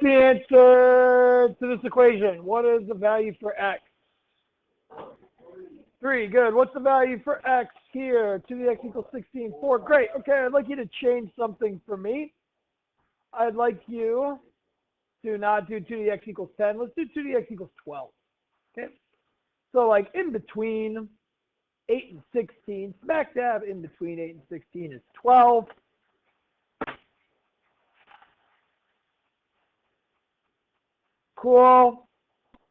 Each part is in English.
the answer to this equation? What is the value for x? 3, good. What's the value for x here? 2 to the x equals 16, 4. Great. Okay, I'd like you to change something for me. I'd like you to not do 2 to the x equals 10. Let's do 2 to the x equals 12. Okay? So like in between 8 and 16, smack dab in between 8 and 16 is 12. Cool.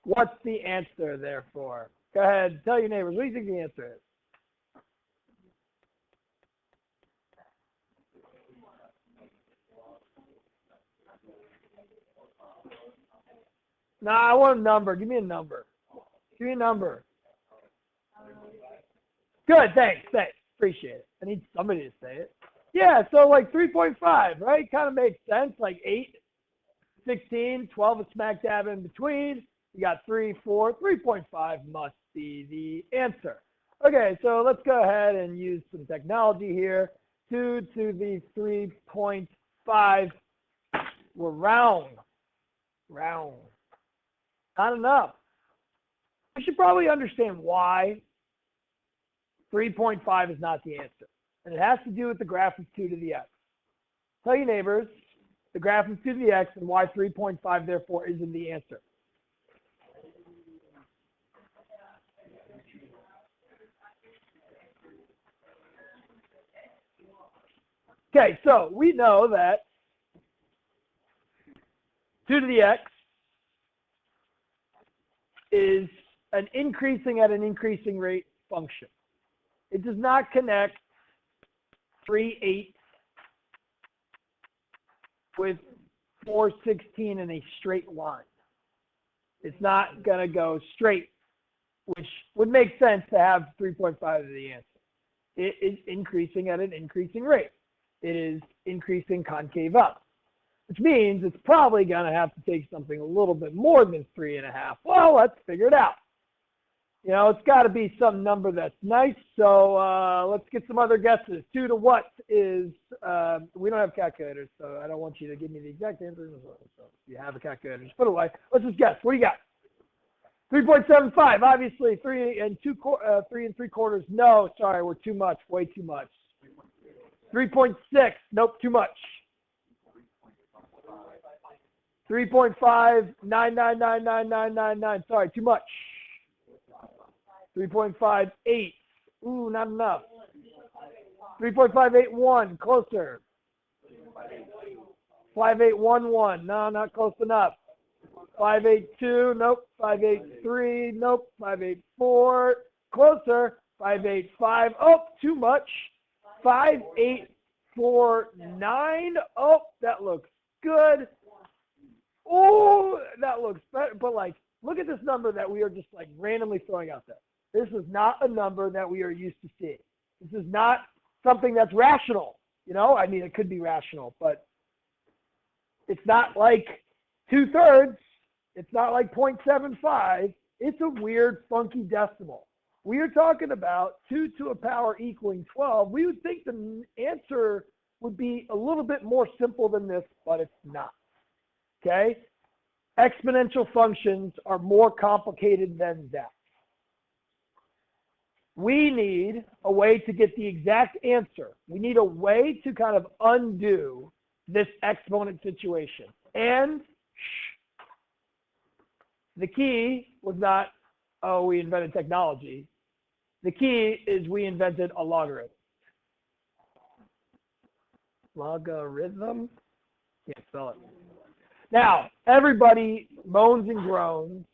What's the answer, therefore? Go ahead. Tell your neighbors. What do you think the answer is? Nah, I want a number. Give me a number. Give me a number. Good. Thanks. Appreciate it. I need somebody to say it. Yeah, so like 3.5, right? Kind of makes sense. Like 8, 16, 12 is smack dab in between. You got 3, 4, 3.5 must be the answer. Okay, so let's go ahead and use some technology here. 2 to the 3.5. We're round. Not enough. We should probably understand why 3.5 is not the answer. And it has to do with the graph of 2 to the x. Tell your neighbors the graph of 2 to the x and why 3.5 therefore isn't the answer. Okay, so we know that 2 to the x is an increasing at an increasing rate function. It does not connect 3/8 with 4/16 in a straight line. It's not going to go straight, which would make sense to have 3.5 as the answer. It is increasing at an increasing rate. It is increasing concave up, which means it's probably going to have to take something a little bit more than 3.5. Well, let's figure it out. You know, it's got to be some number that's nice. So let's get some other guesses. 2 to what is, we don't have calculators, so I don't want you to give me the exact answer. So if you have a calculator, just put it away. Let's just guess. What do you got? 3.75, obviously. 3 and 3.75. No, sorry, we're too much, way too much. 3.6, nope, too much. 3.5, 9999999, sorry, too much. 3.58, ooh, not enough. 3.581, closer. 5811, no, not close enough. 582, nope. 583, nope. 584, closer. 585, oh, too much. 5849, oh, that looks good. Oh, that looks better. But like, look at this number that we are just like randomly throwing out there. This is not a number that we are used to seeing. This is not something that's rational. You know, I mean, it could be rational, but it's not like 2/3. It's not like 0.75. It's a weird, funky decimal. We are talking about 2 to a power equaling 12. We would think the answer would be a little bit more simple than this, but it's not. Okay? Exponential functions are more complicated than that. We need a way to get the exact answer. We need a way to kind of undo this exponent situation. And the key was not, oh, we invented technology. The key is we invented a logarithm. Logarithm? Can't spell it. Now, everybody moans and groans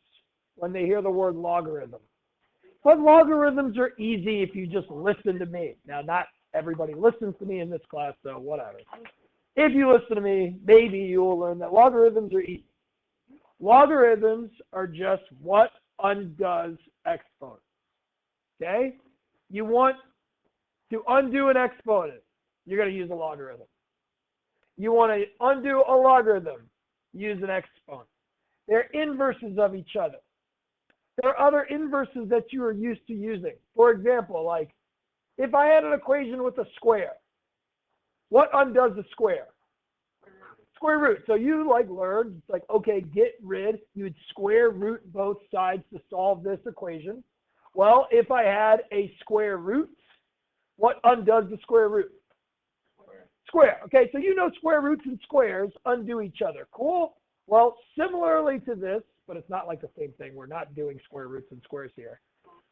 when they hear the word logarithm. But logarithms are easy if you just listen to me. Now, not everybody listens to me in this class, so whatever. If you listen to me, maybe you will learn that logarithms are easy. Logarithms are just what undoes exponents. Okay? You want to undo an exponent, you're going to use a logarithm. You want to undo a logarithm, use an exponent. They're inverses of each other. There are other inverses that you are used to using. For example, like if I had an equation with a square, what undoes a square? square root. So you learned, it's like, okay, get rid. You would square root both sides to solve this equation. Well, if I had a square root, what undoes the square root? Square. Okay, so you know square roots and squares undo each other. Cool? Well, similarly to this, but it's not like the same thing. We're not doing square roots and squares here.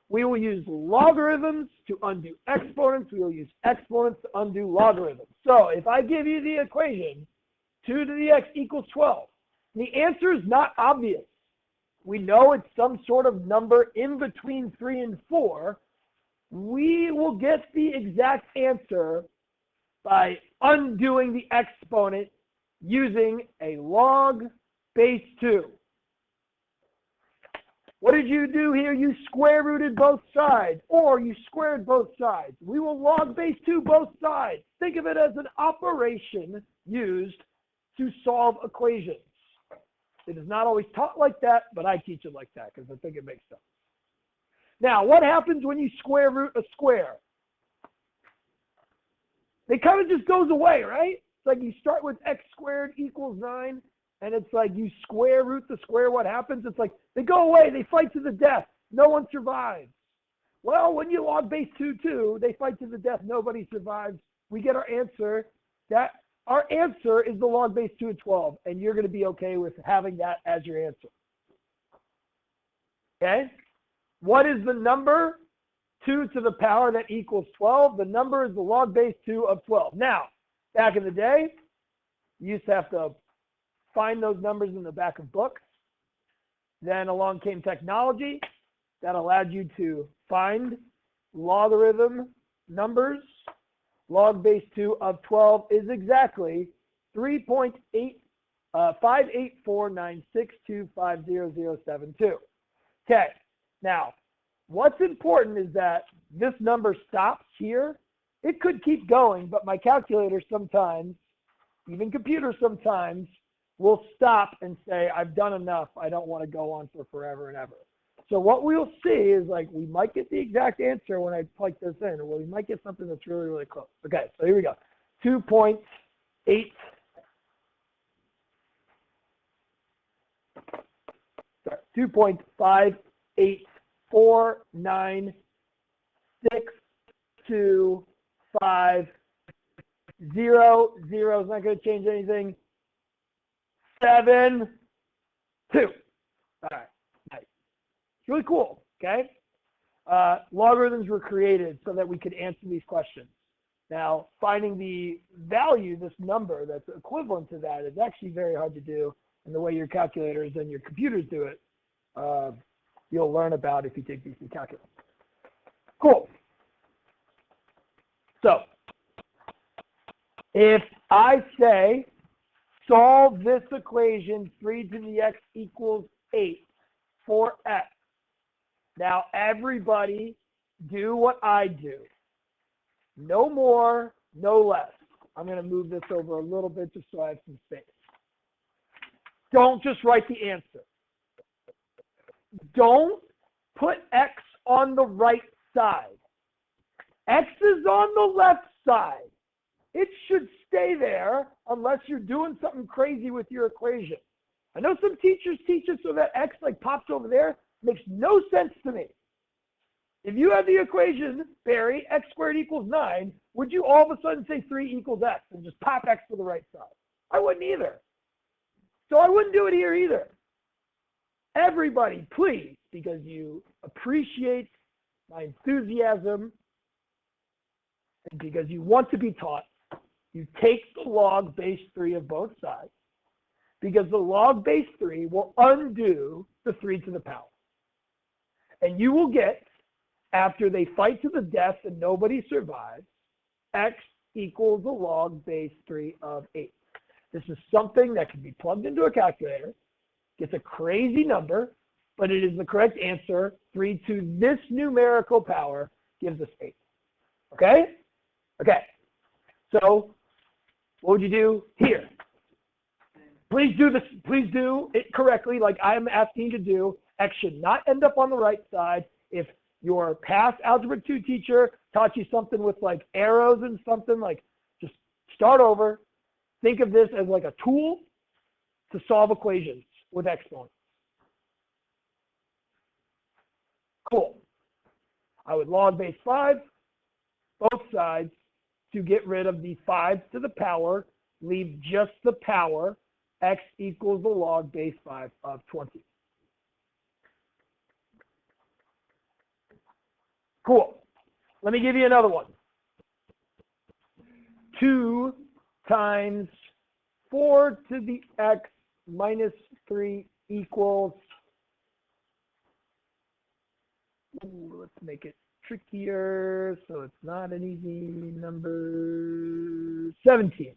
We will use logarithms to undo exponents. We will use exponents to undo logarithms. So if I give you the equation, 2 to the x equals 12, the answer is not obvious. We know it's some sort of number in between 3 and 4. We will get the exact answer by undoing the exponent using a log base 2. What did you do here? You square rooted both sides, or you squared both sides. We will log base 2 both sides. Think of it as an operation used to solve equations. It is not always taught like that, but I teach it like that because I think it makes sense. Now, what happens when you square root a square? It kind of just goes away, right? It's like you start with x squared equals 9, and it's like you square root the square. What happens? It's like they go away. They fight to the death. No one survives. Well, when you log base 2 too, they fight to the death. Nobody survives. We get our answer. Our answer is the log base 2 of 12, and you're going to be okay with having that as your answer. Okay? What is the number? 2 to the power that equals 12. The number is the log base 2 of 12. Now, back in the day, you used to have to find those numbers in the back of books. Then along came technology that allowed you to find logarithm numbers. Log base 2 of 12 is exactly 3.58496250072. Okay, now what's important is that this number stops here. It could keep going, but my calculator sometimes, even computers sometimes, will stop and say, I've done enough. I don't want to go on for forever and ever. So what we'll see is we might get the exact answer when I plug this in, or we might get something that's really, really close. Okay, so here we go. 2.584962500. Zero is not going to change anything. 7, 2. All right, nice. It's really cool, okay? Logarithms were created so that we could answer these questions. Now, finding the value, this number that's equivalent to that, is actually very hard to do. And the way your calculators and your computers do it, you'll learn about if you take these calculus. Cool. So, if I say, solve this equation, 3 to the x equals 8 for x. Now, everybody do what I do. No more, no less. I'm going to move this over a little bit just so I have some space. Don't just write the answer. Don't put x on the right side. X is on the left side. It should stay there unless you're doing something crazy with your equation. I know some teachers teach it so that x pops over there. Makes no sense to me. If you had the equation, Barry, x squared equals 9, would you all of a sudden say 3 equals x and just pop x to the right side? I wouldn't either. So I wouldn't do it here either. Everybody, please, because you appreciate my enthusiasm and because you want to be taught, you take the log base 3 of both sides, because the log base 3 will undo the 3 to the power. And you will get, after they fight to the death and nobody survives, x equals the log base 3 of 8. This is something that can be plugged into a calculator, gets a crazy number, but it is the correct answer. 3 to this numerical power gives us 8. Okay? Okay. So, what would you do here? Please do this. Please do it correctly, like I'm asking you to do. X should not end up on the right side. If your past Algebra 2 teacher taught you something with arrows and something, just start over. Think of this as like a tool to solve equations with exponents. Cool. I would log base 5, both sides, to get rid of the 5 to the power, leave just the power, x equals the log base 5 of 20. Cool. Let me give you another one. 2 times 4 to the x minus 3 equals, let's make it trickier so it's not an easy number, 17.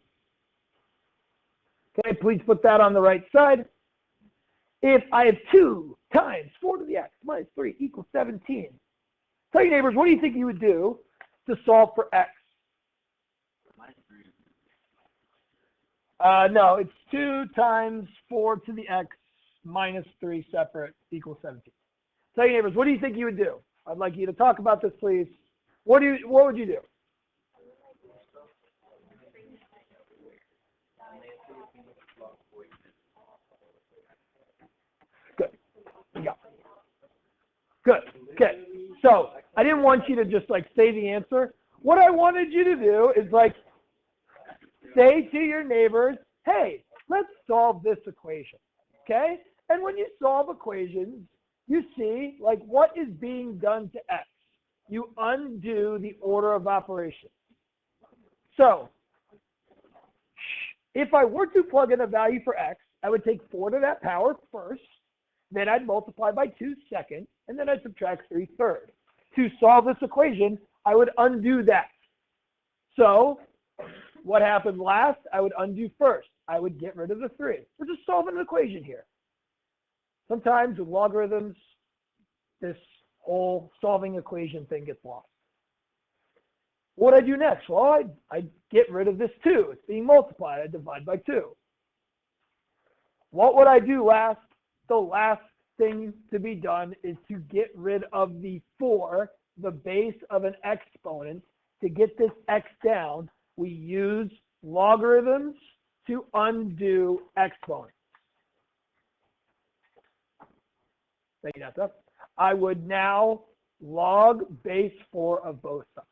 Okay, please put that on the right side. If I have 2 times 4 to the x minus 3 equals 17, tell your neighbors, what do you think you would do to solve for x? No, it's 2 times 4 to the x minus 3 separate equals 17. Tell your neighbors, what do you think you would do? I'd like you to talk about this, please. What would you do? Good. Yeah. Good. Okay. So I didn't want you to just like say the answer. What I wanted you to do is like say to your neighbors, hey, let's solve this equation. Okay? And when you solve equations, you see like what is being done to x. You undo the order of operations. So if I were to plug in a value for x, I would take 4 to that power first, then I'd multiply by 2 second, and then I'd subtract 3 third. To solve this equation, I would undo that. So what happened last, I would undo first. I would get rid of the 3. We're just solving an equation here. Sometimes with logarithms, this whole solving equation thing gets lost. What do I do next? Well, I get rid of this 2. It's being multiplied. I divide by 2. What would I do last? The last thing to be done is to get rid of the 4, the base of an exponent. To get this x down, we use logarithms to undo exponents. Thank you, Nessa. I would now log base 4 of both sides.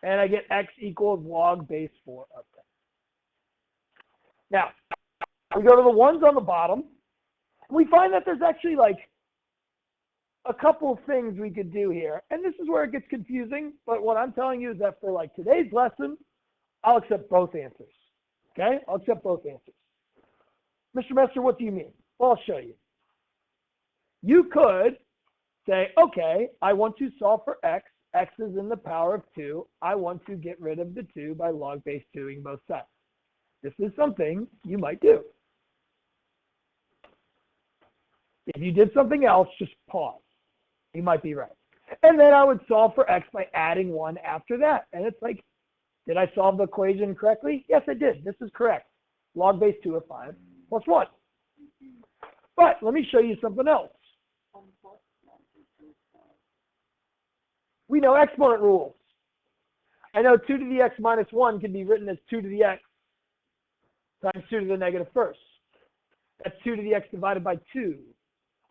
And I get x equals log base 4 of 10. Now, we go to the ones on the bottom. We find that there's actually like a couple of things we could do here. And this is where it gets confusing. But what I'm telling you is that for like today's lesson, I'll accept both answers. Okay? I'll accept both answers. Mr. Messer, what do you mean? Well, I'll show you. You could say, okay, I want to solve for x. X is in the power of 2. I want to get rid of the 2 by log base 2ing both sides. This is something you might do. If you did something else, just pause. You might be right. And then I would solve for x by adding 1 after that. And it's like, did I solve the equation correctly? Yes, I did. This is correct. Log base 2 of 5 plus 1. But let me show you something else. We know exponent rules. I know 2 to the x minus 1 can be written as 2 to the x times 2 to the negative first. That's 2 to the x divided by 2.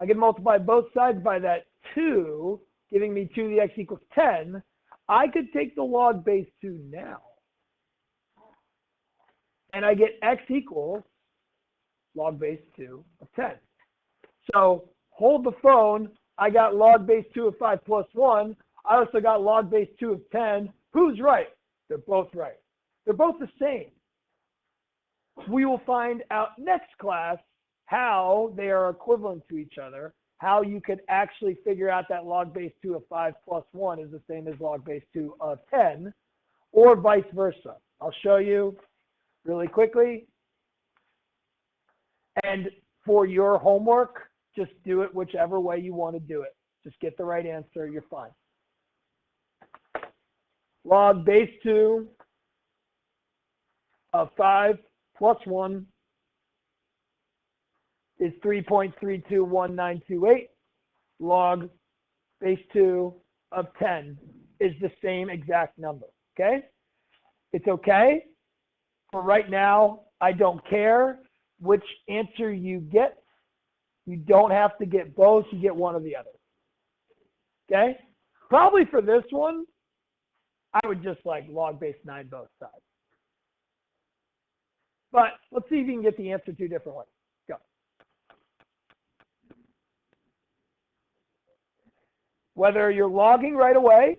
I can multiply both sides by that 2, giving me 2 to the x equals 10. I could take the log base 2 now. And I get x equals log base 2 of 10. So hold the phone. I got log base 2 of 5 plus 1. I also got log base 2 of 10. Who's right? They're both right. They're both the same. We will find out next class how they are equivalent to each other, how you could actually figure out that log base 2 of 5 plus 1 is the same as log base 2 of 10, or vice versa. I'll show you really quickly. And for your homework, just do it whichever way you want to do it. Just get the right answer, you're fine. Log base 2 of 5 plus 1 is 3.321928. Log base 2 of 10 is the same exact number, okay? It's okay. For right now, I don't care which answer you get. You don't have to get both. You get one or the other. Okay? Probably for this one, I would just like log base 9 both sides. But let's see if you can get the answer 2 different ways. Go. Whether you're logging right away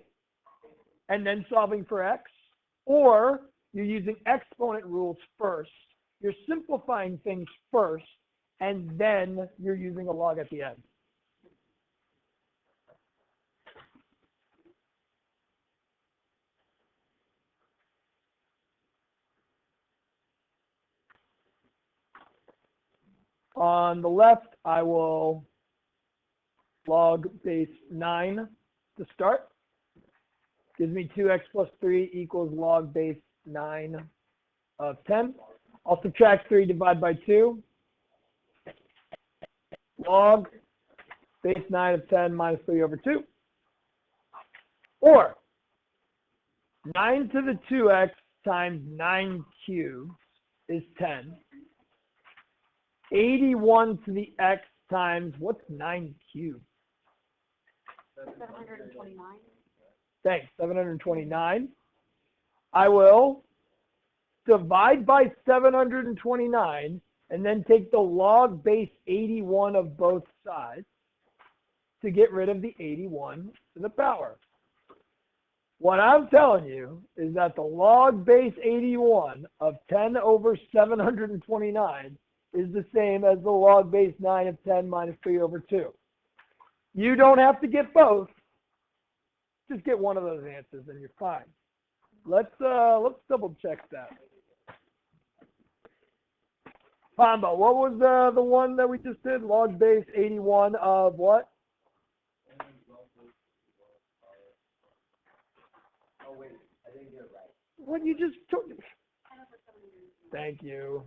and then solving for x, or you're using exponent rules first, you're simplifying things first, and then you're using a log at the end. On the left, I will log base 9 to start. Gives me 2x plus 3 equals log base 9 of 10. I'll subtract 3, divide by 2. Log base 9 of 10 minus 3 over 2. Or 9 to the 2x times 9 cubed is 10. 81 to the x times, what's 9 cubed? 729. Thanks, 729. I will divide by 729 and then take the log base 81 of both sides to get rid of the 81 to the power. What I'm telling you is that the log base 81 of 10 over 729 is the same as the log base 9 of 10 minus 3 over 2. You don't have to get both. Just get one of those answers and you're fine. Let's double check that. Pombo, what was the one that we just did? Log base 81 of what? Oh wait, I didn't get it right. What you just took? Thank you.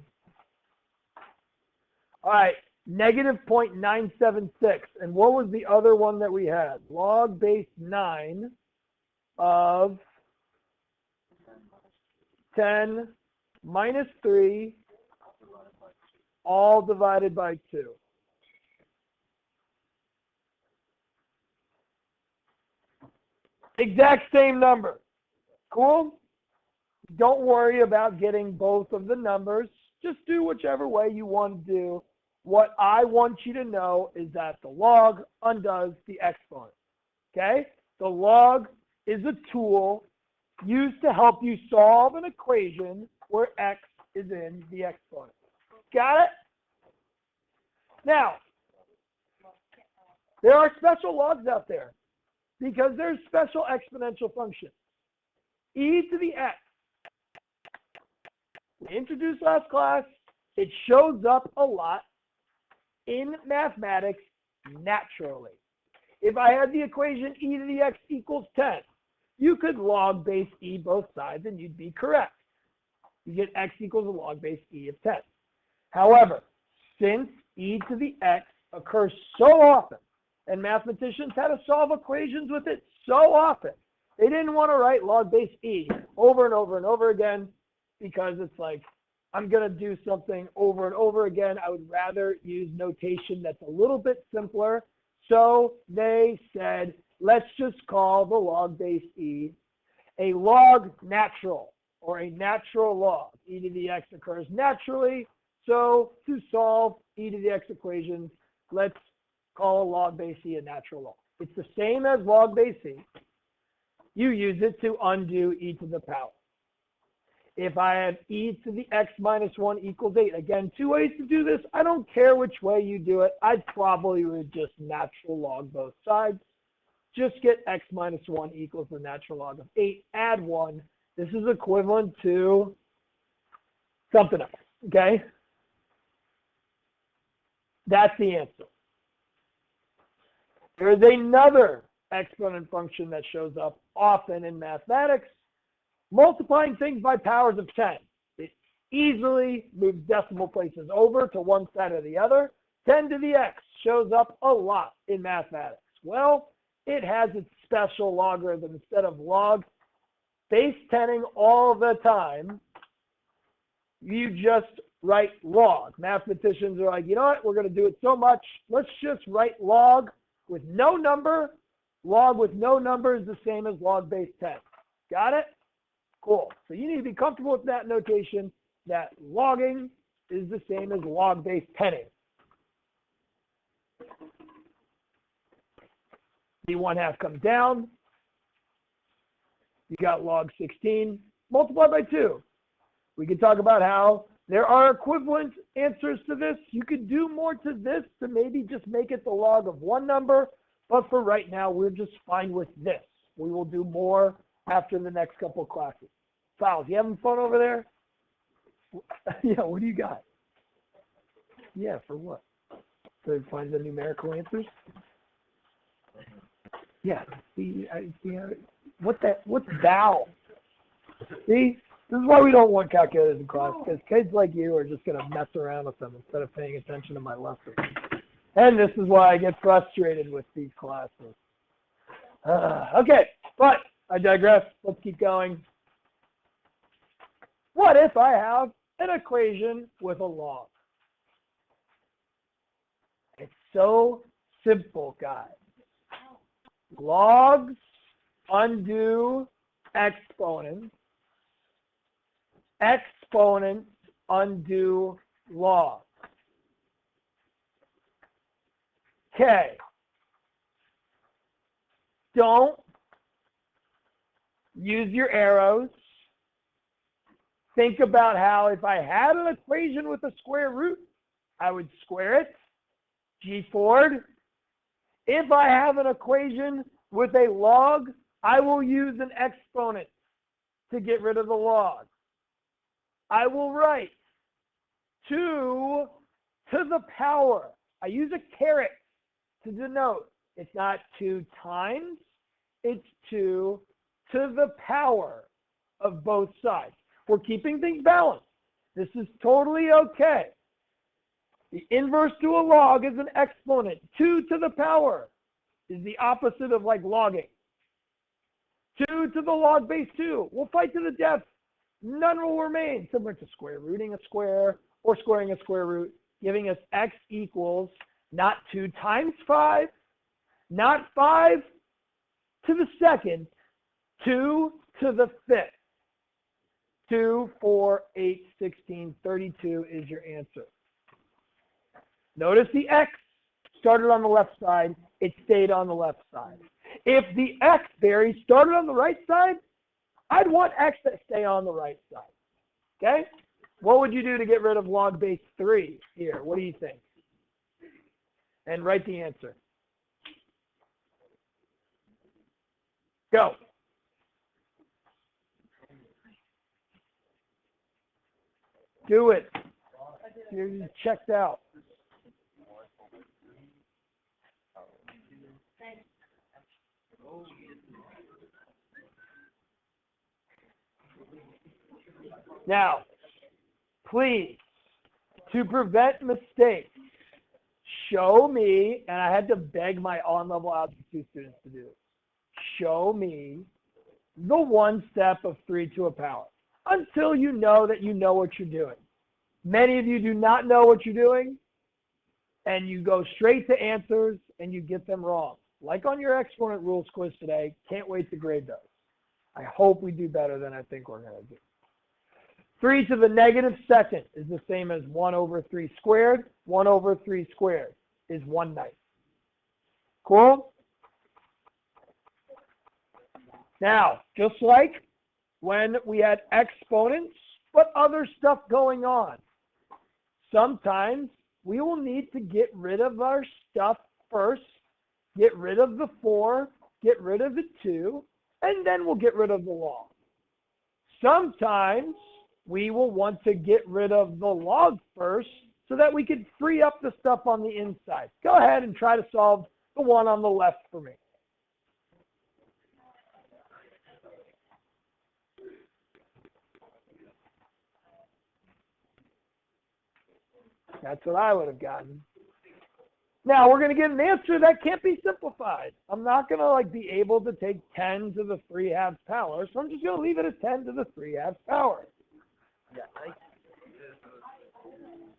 All right, negative 0.976. And what was the other one that we had? Log base 9 of 10 minus 3 all divided by 2. Exact same number. Cool? Don't worry about getting both of the numbers. Just do whichever way you want to do. What I want you to know is that the log undoes the exponent. Okay? The log is a tool used to help you solve an equation where x is in the exponent. Got it? Now, there are special logs out there because there's special exponential functions. E to the x. We introduced last class. It shows up a lot in mathematics naturally. If I had the equation e to the x equals 10, you could log base e both sides and you'd be correct. You get x equals a log base e of 10. However, since e to the x occurs so often, and mathematicians had to solve equations with it so often, they didn't want to write log base e over and over and over again because it's like, I'm going to do something over and over again. I would rather use notation that's a little bit simpler. So they said, let's just call the log base e a log natural, or a natural log. E to the x occurs naturally. So to solve e to the x equations, let's call a log base e a natural log. It's the same as log base e. You use it to undo e to the power. If I have e to the x minus 1 equals 8, again, 2 ways to do this. I don't care which way you do it. I probably would just natural log both sides. Just get x minus 1 equals the natural log of 8. Add 1. This is equivalent to something else, okay? That's the answer. There is another exponent function that shows up often in mathematics. Multiplying things by powers of 10. It easily moves decimal places over to one side or the other. 10 to the x shows up a lot in mathematics. Well, it has its special logarithm. Instead of log base 10ing all the time, you just write log. Mathematicians are like, you know what, we're going to do it so much, let's just write log with no number. Log with no number is the same as log base 10. Got it? Cool. So you need to be comfortable with that notation, that logging is the same as log base 10ing. The 1/2 comes down. You got log 16 multiplied by 2. We can talk about how there are equivalent answers to this. You could do more to this to maybe just make it the log of one number, but for right now, we're just fine with this. We will do more after the next couple of classes. Fowles, you having fun over there? Yeah, what do you got? Yeah, for what? To find the numerical answers? Yeah, see, what's thou? See, this is why we don't want calculators in class, because kids like you are just going to mess around with them instead of paying attention to my lesson. And this is why I get frustrated with these classes. Okay, but I digress. Let's keep going. What if I have an equation with a log? It's so simple, guys. Logs undo exponents. Exponents undo logs. Okay. Don't use your arrows. Think about how if I had an equation with a square root, I would square it. G forward. If I have an equation with a log, I will use an exponent to get rid of the log. I will write 2 to the power. I use a caret to denote. It's not 2 times, it's 2 to the power of both sides. We're keeping things balanced. This is totally okay. The inverse to a log is an exponent. 2 to the power is the opposite of like logging. 2 to the log base 2. We'll fight to the death. None will remain. Similar to square rooting a square or squaring a square root, giving us x equals not 2 times 5, not 5 to the second, 2 to the fifth. 2, 4, 8, 16, 32 is your answer. Notice the x started on the left side, it stayed on the left side. If the x, Barry, started on the right side, I'd want x to stay on the right side. Okay? What would you do to get rid of log base 3 here? What do you think? And write the answer. Go. Do it. You're checked out. Now, please, to prevent mistakes, show me, and I had to beg my on-level algebra 2 students to do it, show me the one step of 3 to a power until you know that you know what you're doing. Many of you do not know what you're doing, and you go straight to answers and you get them wrong. Like on your exponent rules quiz today, can't wait to grade those. I hope we do better than I think we're going to do. 3 to the negative second is the same as 1 over 3 squared. 1 over 3 squared is 1/9. Cool? Now, just like when we had exponents, but other stuff going on, sometimes we will need to get rid of our stuff first, get rid of the 4, get rid of the 2, and then we'll get rid of the log. Sometimes we will want to get rid of the log first so that we can free up the stuff on the inside. Go ahead and try to solve the one on the left for me. That's what I would have gotten. Now, we're going to get an answer that can't be simplified. I'm not going to be able to take 10 to the 3/2 power, so I'm just going to leave it as 10 to the 3/2 power. Yeah.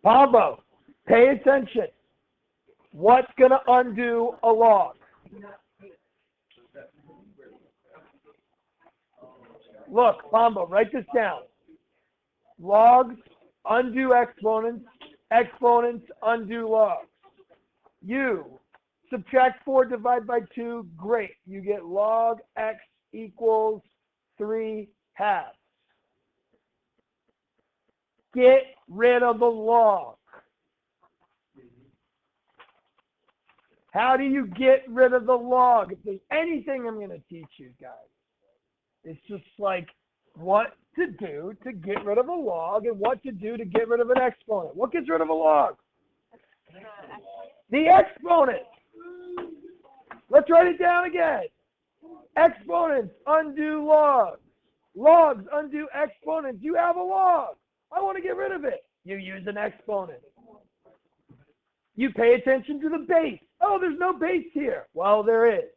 Pablo, pay attention. What's going to undo a log? Look, Pablo, write this down. Logs undo exponents, exponents undo logs. You subtract 4, divide by 2, great. You get log x equals 3/2. Get rid of the log. How do you get rid of the log? If there's anything I'm going to teach you guys, it's just what to do to get rid of a log and what to do to get rid of an exponent. What gets rid of a log? The exponent. Let's write it down again. Exponents undo logs. Logs undo exponents. You have a log. I want to get rid of it. You use an exponent. You pay attention to the base. Oh, there's no base here. Well, there is.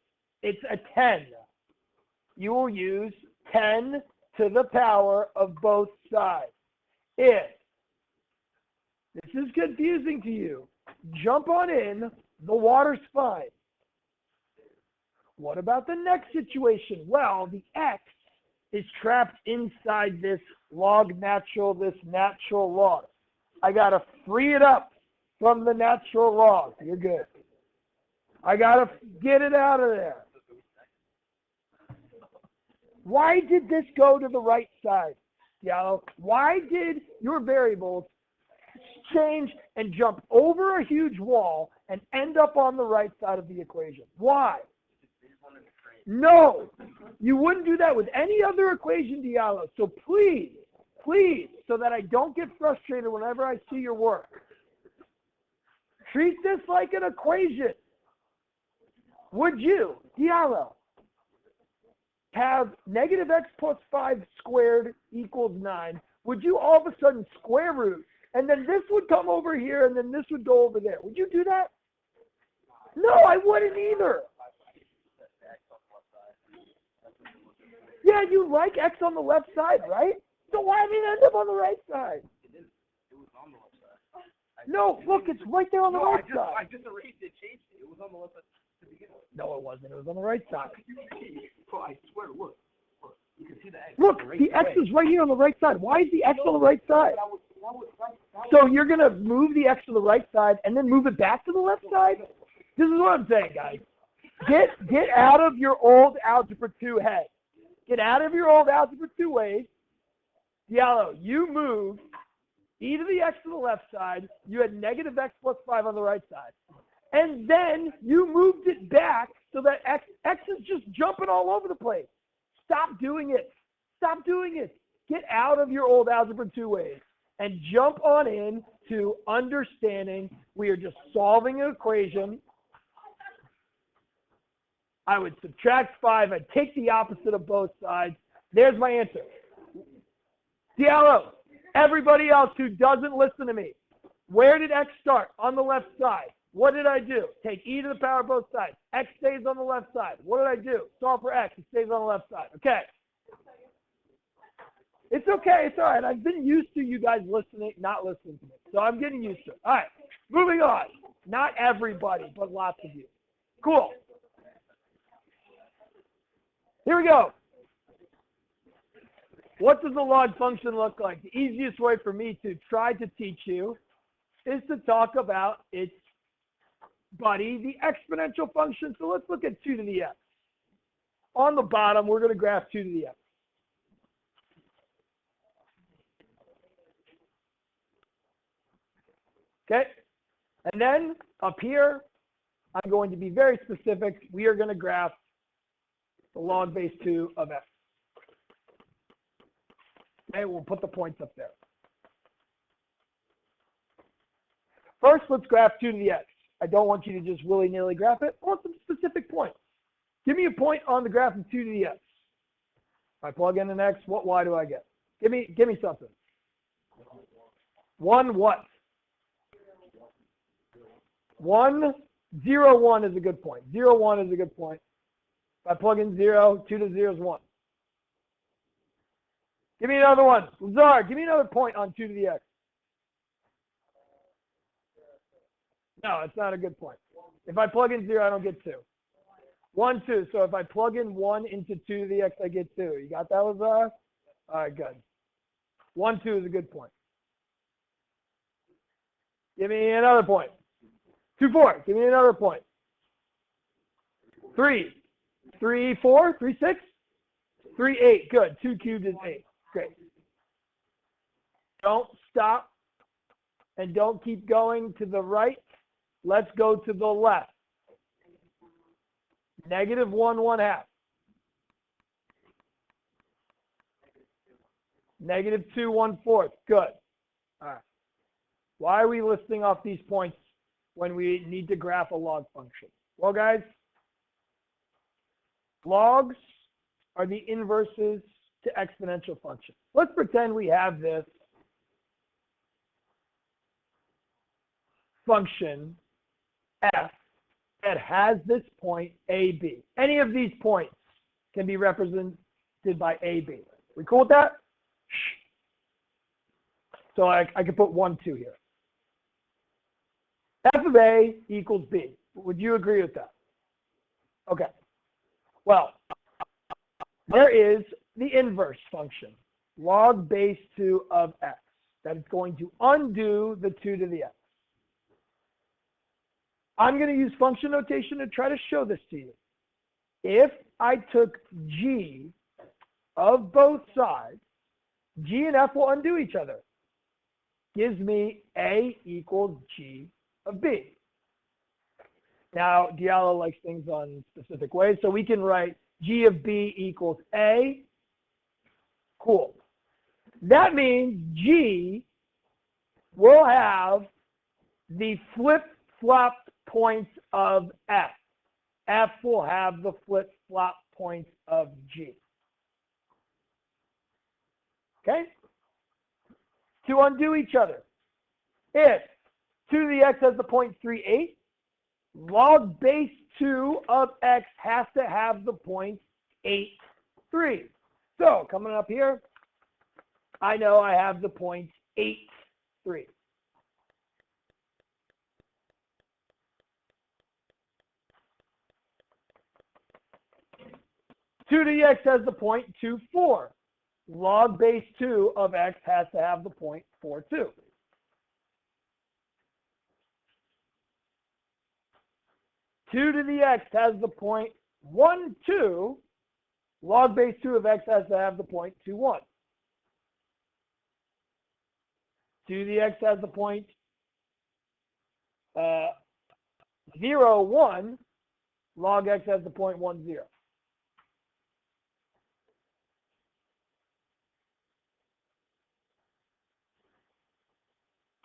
It's a 10. You will use 10 to the power of both sides. If this is confusing to you, jump on in. The water's fine. What about the next situation? Well, the x is trapped inside this natural log. I got to free it up from the natural log. You're good. I got to get it out of there. Why did this go to the right side, Diallo? Why did your variables change and jump over a huge wall and end up on the right side of the equation? Why? No, you wouldn't do that with any other equation, Diallo. So please, so that I don't get frustrated whenever I see your work, treat this like an equation. Would you, Diallo, have negative x plus 5 squared equals 9? Would you all of a sudden square root, and then this would come over here, and then this would go over there? Would you do that? No, I wouldn't either. Yeah, you like x on the left side, right? So why did it end up on the right side? It was on the left side. No, look, it's right there on the right side. I just erased it, changed it. It was on the left side to begin with. No, it wasn't. It was on the right side. I swear, look. You can see the x. Look, the x is right here on the right side. Why is the x on the right side? So you're going to move the x to the right side and then move it back to the left side? This is what I'm saying, guys. Get out of your old Algebra 2 head. Get out of your old Algebra 2 ways. Diallo, you moved e to the x to the left side. You had negative x plus 5 on the right side. And then you moved it back so that x is just jumping all over the place. Stop doing it. Stop doing it. Get out of your old Algebra 2 ways and jump on in to understanding we are just solving an equation. I would subtract 5. I'd take the opposite of both sides. There's my answer. Diallo, everybody else who doesn't listen to me, where did x start? On the left side. What did I do? Take e to the power of both sides. X stays on the left side. What did I do? Solve for x. It stays on the left side. Okay. It's okay. It's all right. I've been used to you guys not listening to me. So I'm getting used to it. All right. Moving on. Not everybody, but lots of you. Cool. Here we go. What does the log function look like? The easiest way for me to try to teach you is to talk about its buddy, the exponential function. So let's look at 2 to the x. On the bottom, we're going to graph 2 to the x. Okay? And then up here, I'm going to be very specific. We are going to graph the log base 2 of x. Okay, we'll put the points up there. First, let's graph 2 to the x. I don't want you to just willy-nilly graph it. I want some specific points. Give me a point on the graph of 2 to the x. If I plug in an x, what y do I get? Give me something. 1 what? 1 0, 1 is a good point. 0, 1 is a good point. If I plug in 0, 2 to 0 is 1. Give me another one. Lazar, give me another point on 2 to the x. No, it's not a good point. If I plug in 0, I don't get 2. 1, 2. So if I plug in 1 into 2 to the x, I get 2. You got that, Lazar? All right, good. 1, 2 is a good point. Give me another point. 2, 4. Give me another point. 3. 3, 4. 3, 6. 3, 8. Good. 2 cubed is 8. Great. Don't stop and don't keep going to the right. Let's go to the left. Negative 1, 1/2. Negative 2, 1/4. Good. All right. Why are we listing off these points when we need to graph a log function? Well, guys, logs are the inverses to exponential functions. Let's pretend we have this function f that has this point AB. Any of these points can be represented by AB. We cool with that? So I could put 1, 2 here. F of A equals B. Would you agree with that? Okay. Well, there is the inverse function, log base 2 of x. That is going to undo the 2 to the x. I'm going to use function notation to try to show this to you. If I took g of both sides, g and f will undo each other. Gives me A equals g of b. Now, Diallo likes things on specific ways, so we can write g of b equals A. Cool. That means g will have the flip-flop points of f. F will have the flip-flop points of g. Okay? To undo each other. If 2 to the x has the point 3, 8, log base 2 of x has to have the point 8, 3. So coming up here, I know I have the point 8, 3. Two to the x has the point 2, 4. Log base 2 of x has to have the point 4, 2. Two to the x has the point 1, 2. Log base 2 of x has to have the point 2, 1. 2 to the x has the point 0, 1. Log x has the point 1, 0.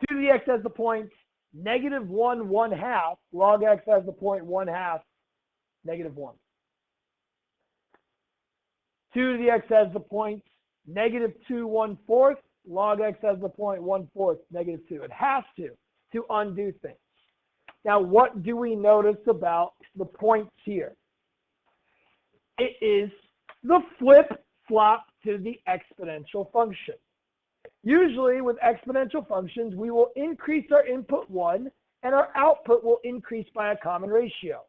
To the x has the point negative 1, 1/2. Log x has the point 1/2, negative 1. 2 to the x has the point negative 2, 1/4. Log x has the point 1/4, negative 2. It has to undo things. Now, what do we notice about the points here? It is the flip-flop to the exponential function. Usually with exponential functions, we will increase our input 1 and our output will increase by a common ratio.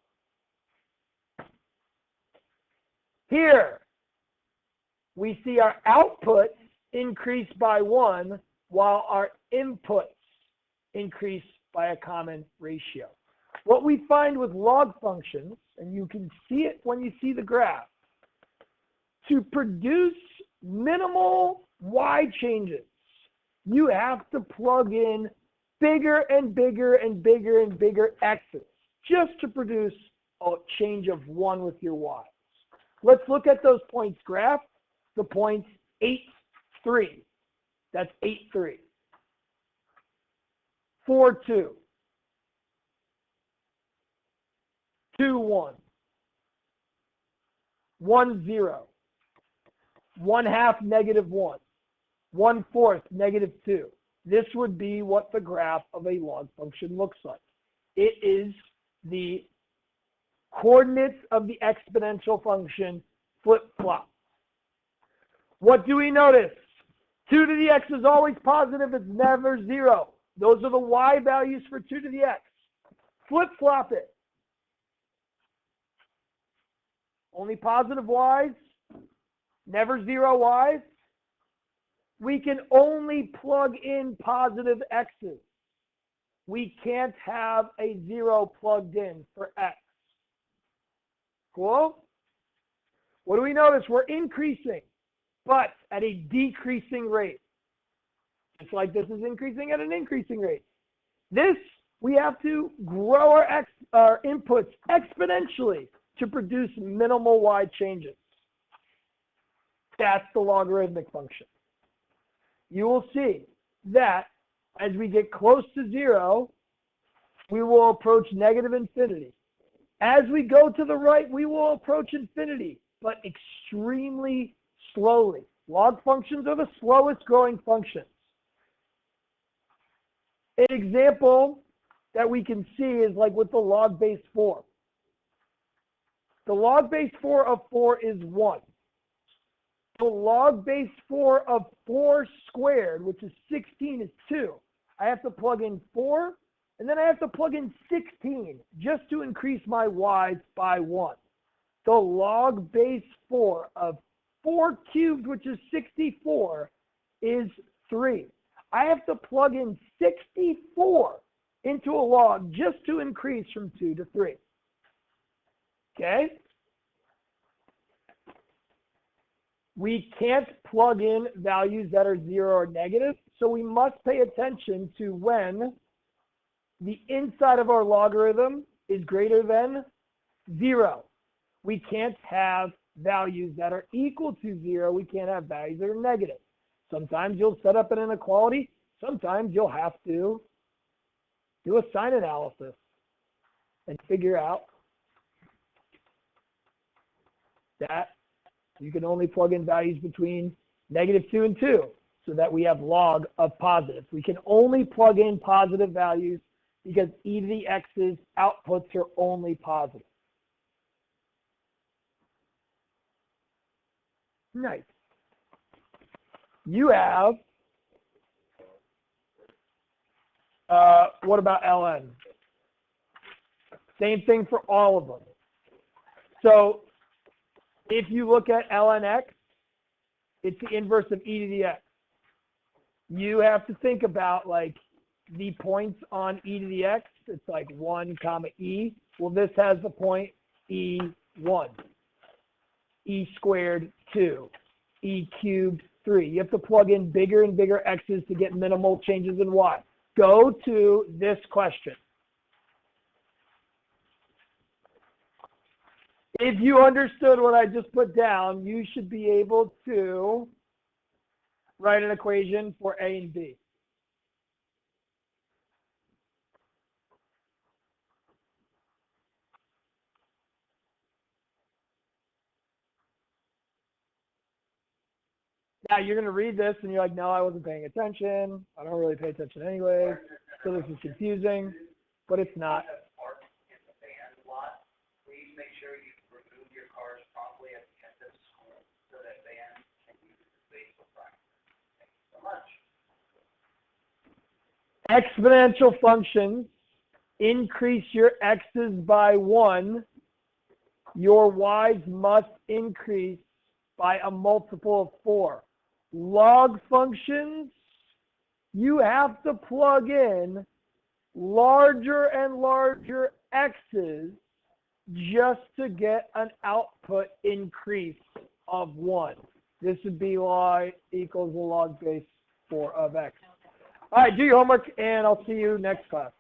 Here, we see our output increase by 1 while our inputs increase by a common ratio. What we find with log functions, and you can see it when you see the graph, to produce minimal y changes, you have to plug in bigger and bigger and bigger and bigger x's just to produce a change of 1 with your y's. Let's look at those points graph. The points 8, 3. That's 8, 3. 4, 2. 2, 1. 1, 0. 1/2, negative 1. 1/4, negative 2. This would be what the graph of a log function looks like. It is the coordinates of the exponential function flip-flop. What do we notice? 2 to the x is always positive. It's never 0. Those are the y values for 2 to the x. Flip-flop it. Only positive y's, never 0 y's. We can only plug in positive x's. We can't have a 0 plugged in for x. Cool? What do we notice? We're increasing, but at a decreasing rate. Just like this is increasing at an increasing rate. This, we have to grow our inputs exponentially to produce minimal y changes. That's the logarithmic function. You will see that as we get close to 0, we will approach negative infinity. As we go to the right, we will approach infinity, but extremely slowly. Log functions are the slowest growing functions. An example that we can see is like with the log base 4. The log base 4 of 4 is 1. The log base 4 of 4 squared, which is 16, is 2. I have to plug in 4, and then I have to plug in 16 just to increase my y's by 1. The log base 4 of 4 cubed, which is 64, is 3. I have to plug in 64 into a log just to increase from 2 to 3. Okay? We can't plug in values that are 0 or negative, so we must pay attention to when the inside of our logarithm is greater than 0. We can't have values that are equal to 0. We can't have values that are negative. Sometimes you'll set up an inequality. Sometimes you'll have to do a sign analysis and figure out that you can only plug in values between -2 and 2 so that we have log of positive. We can only plug in positive values because e to the x's outputs are only positive. Nice. You have, what about ln? Same thing for all of them. So if you look at ln x, it's the inverse of e to the x. You have to think about like the points on e to the x. It's like 1 comma e. Well, this has the point e1. E squared 2. E cubed 3. You have to plug in bigger and bigger x's to get minimal changes in y. Go to this question. If you understood what I just put down, you should be able to write an equation for a and b. Now you're going to read this and you're like, no, I wasn't paying attention. I don't really pay attention anyway. So this is confusing, but it's not. Please make sure you remove your cars promptly at the end of school so that vans can use the space for practice. Thank you so much. Exponential functions increase your x's by 1. Your y's must increase by a multiple of 4. Log functions, you have to plug in larger and larger x's just to get an output increase of 1. This would be y equals the log base 4 of x. All right, do your homework, and I'll see you next class.